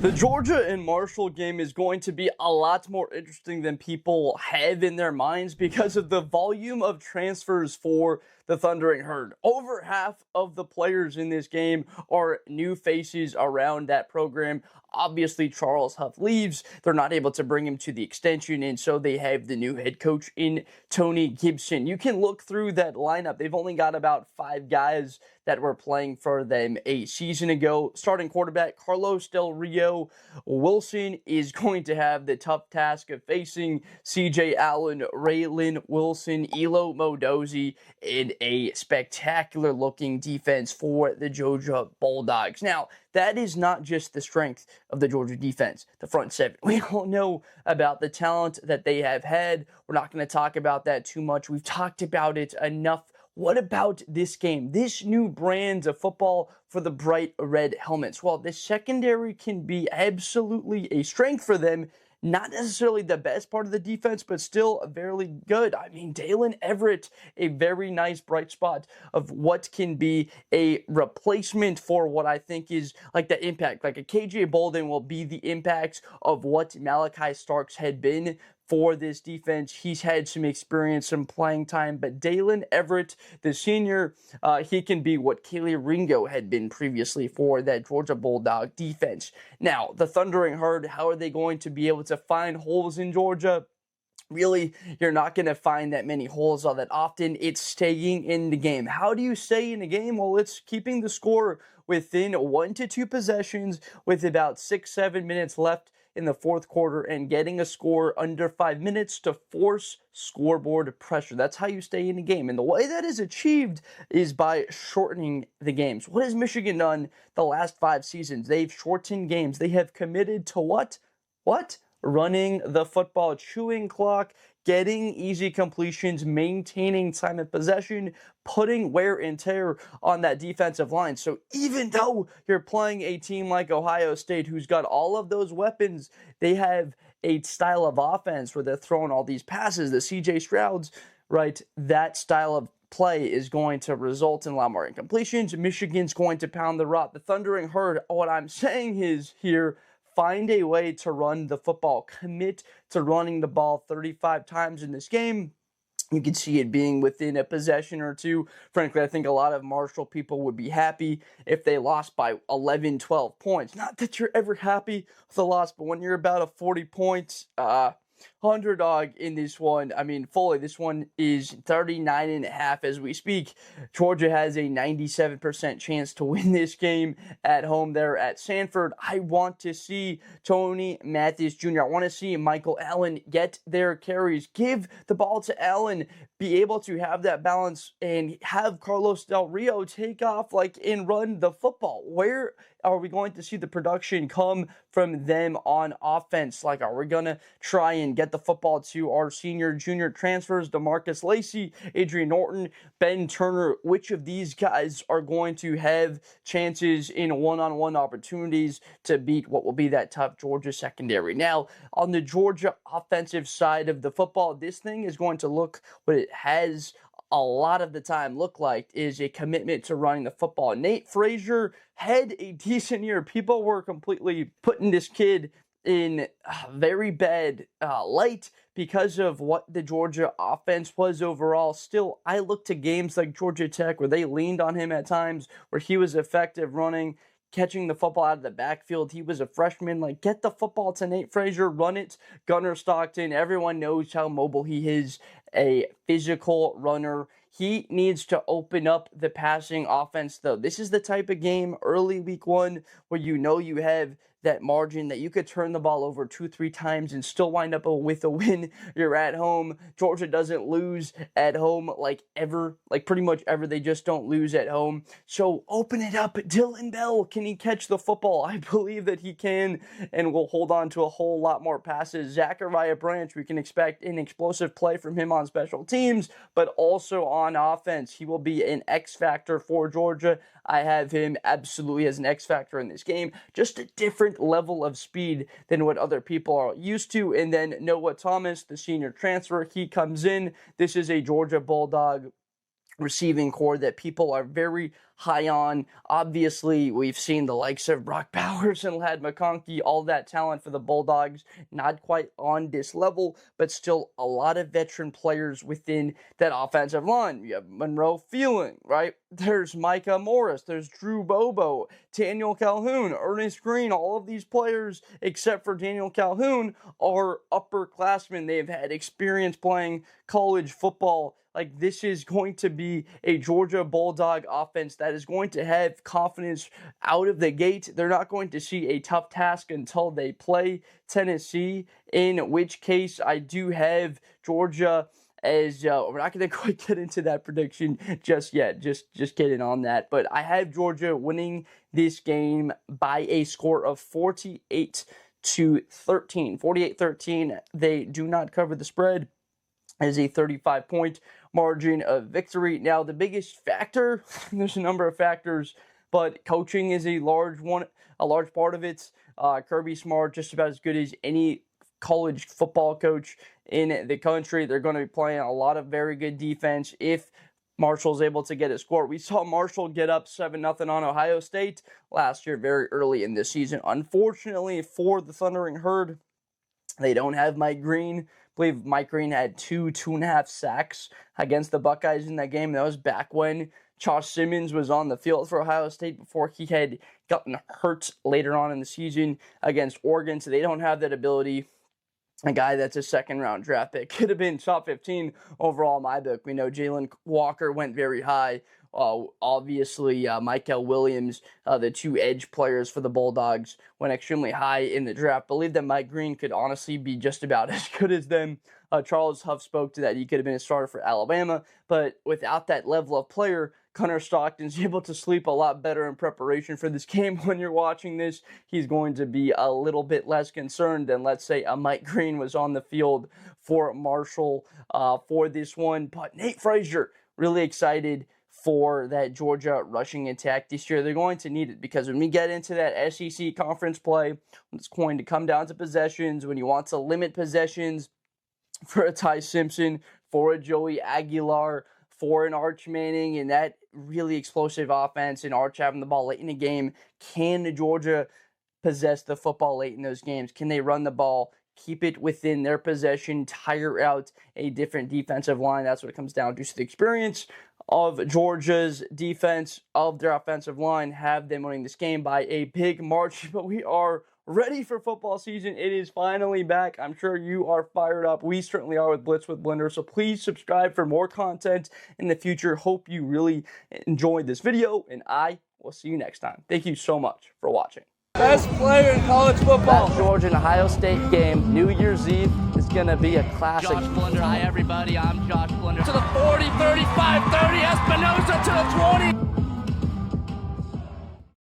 The Georgia and Marshall game is going to be a lot more interesting than people have in their minds because of the volume of transfers for the Thundering Herd. Over half of the players in this game are new faces around that program. Obviously, Charles Huff leaves. They're not able to bring him to the extension, and so they have the new head coach in Tony Gibson. You can look through that lineup. They've only got about 5 guys that were playing for them a season ago. Starting quarterback Carlos Del Rio Wilson is going to have the tough task of facing CJ Allen, Raylan Wilson, Elo Modozi, and a spectacular looking defense for the Georgia Bulldogs. Now, that is not just the strength of the Georgia defense, the front seven. We all know about the talent that they have had. We're not going to talk about that too much. We've talked about it enough. What about this game? This new brand of football for the bright red helmets. Well, the secondary can be absolutely a strength for them. Not necessarily the best part of the defense, but still very good. I mean, Dalen Everett, a very nice bright spot of what can be a replacement for what I think is like the impact. Like a KJ Bolden will be the impact of what Malachi Starks had been for this defense. He's had some experience, some playing time, but Dalen Everett, the senior, he can be what Kaylee Ringo had been previously for that Georgia Bulldog defense. Now, the Thundering Herd, how are they going to be able to find holes in Georgia? Really, you're not going to find that many holes all that often. It's staying in the game. How do you stay in the game? Well, it's keeping the score within 1 to 2 possessions with about 6-7 minutes left in the fourth quarter and getting a score under 5 minutes to force scoreboard pressure. That's how you stay in the game. And the way that is achieved is by shortening the games. What has Michigan done the last 5 seasons? They've shortened games. They have committed to what? Running the football, chewing clock, getting easy completions, maintaining time of possession, putting wear and tear on that defensive line. So even though you're playing a team like Ohio State, who's got all of those weapons, they have a style of offense where they're throwing all these passes, the CJ Strouds, right? That style of play is going to result in a lot more incompletions. Michigan's going to pound the rock. The Thundering Herd, what I'm saying is here, find a way to run the football. Commit to running the ball 35 times in this game. You can see it being within a possession or two. Frankly, I think a lot of Marshall people would be happy if they lost by 11, 12 points. Not that you're ever happy with a loss, but when you're about a 40 points underdog in this one, I mean, fully, this one is 39.5 as we speak. Georgia has a 97% chance to win this game at home there at Sanford. I want to see Tony Mathis Jr. I want to see Michael Allen get their carries, give the ball to Allen, be able to have that balance, and have Carlos Del Rio take off and run the football. Where are we going to see the production come from them on offense? Like, are we going to try and get the football to our senior, junior transfers, DeMarcus Lacey, Adrian Norton, Ben Turner? Which of these guys are going to have chances in one-on-one opportunities to beat what will be that tough Georgia secondary? Now, on the Georgia offensive side of the football, this thing is going to look what it has a lot of the time look like is a commitment to running the football. Nate Frazier had a decent year. People were completely putting this kid in very bad light because of what the Georgia offense was overall. Still, I look to games like Georgia Tech where they leaned on him at times, where he was effective running, catching the football out of the backfield. He was a freshman. Get the football to Nate Frazier, run it. Gunnar Stockton, everyone knows how mobile he is, a physical runner. He needs to open up the passing offense, though. This is the type of game, early week 1, where you have that margin that you could turn the ball over 2-3 times and still wind up with a win. You're at home. Georgia doesn't lose at home ever, pretty much ever. They just don't lose at home. So open it up. Dylan Bell, can he catch the football? I believe that he can, and will hold on to a whole lot more passes. Zachariah Branch, we can expect an explosive play from him on special teams, but also on offense. He will be an X factor for Georgia. I have him absolutely as an X factor in this game. Just a different level of speed than what other people are used to. And then Noah Thomas, the senior transfer, he comes in. This is a Georgia Bulldog receiving core that people are very high on. Obviously, we've seen the likes of Brock Bowers and Ladd McConkey, all that talent for the Bulldogs, not quite on this level, but still a lot of veteran players within that offensive line. You have Monroe Phelan, right? There's Micah Morris, there's Drew Bobo, Daniel Calhoun, Ernest Green. All of these players, except for Daniel Calhoun, are upperclassmen. They've had experience playing college football. Like, this is going to be a Georgia Bulldog offense that is going to have confidence out of the gate. They're not going to see a tough task until they play Tennessee, in which case I do have Georgia as we're not going to quite get into that prediction just yet. Just kidding on that. But I have Georgia winning this game by a score of 48-13. 48-13. They do not cover the spread as a 35-point margin of victory. Now, the biggest factor, there's a number of factors, but coaching is a large part of it. Kirby Smart, just about as good as any college football coach in the country. They're going to be playing a lot of very good defense if Marshall's able to get a score. We saw Marshall get up 7-0 on Ohio State last year very early in the season. Unfortunately for the Thundering Herd, they don't have Mike Green. I believe Mike Green had 2.5 sacks against the Buckeyes in that game. That was back when Josh Simmons was on the field for Ohio State before he had gotten hurt later on in the season against Oregon. So they don't have that ability. A guy that's a second-round draft pick. Could have been top 15 overall in my book. We know Jalen Walker went very high. Obviously, Michael Williams, the two edge players for the Bulldogs, went extremely high in the draft. Believe that Mike Green could honestly be just about as good as them. Charles Huff spoke to that. He could have been a starter for Alabama, but without that level of player, Connor Stockton's able to sleep a lot better in preparation for this game. When you're watching this, he's going to be a little bit less concerned than, let's say, a Mike Green was on the field for Marshall for this one. But Nate Frazier, really excited for that Georgia rushing attack this year. They're going to need it because when we get into that SEC conference play, it's going to come down to possessions. When you want to limit possessions for a Ty Simpson, for a Joey Aguilar, for an Arch Manning, and that really explosive offense and Arch having the ball late in the game, can Georgia possess the football late in those games? Can they run the ball, keep it within their possession, tire out a different defensive line? That's what it comes down to. So the experience of Georgia's defense, of their offensive line, have them winning this game by a big margin. But we are ready for football season. It is finally back. I'm sure you are fired up. We certainly are with Blitz with Blender. So please subscribe for more content in the future. Hope you really enjoyed this video, and I will see you next time. Thank you so much for watching. Best player in college football. That Georgia and Ohio State game, New Year's Eve, is going to be a classic. Josh Blunder. Hi, everybody. I'm Josh Blunder. To the 40, 35, 30, Espinoza.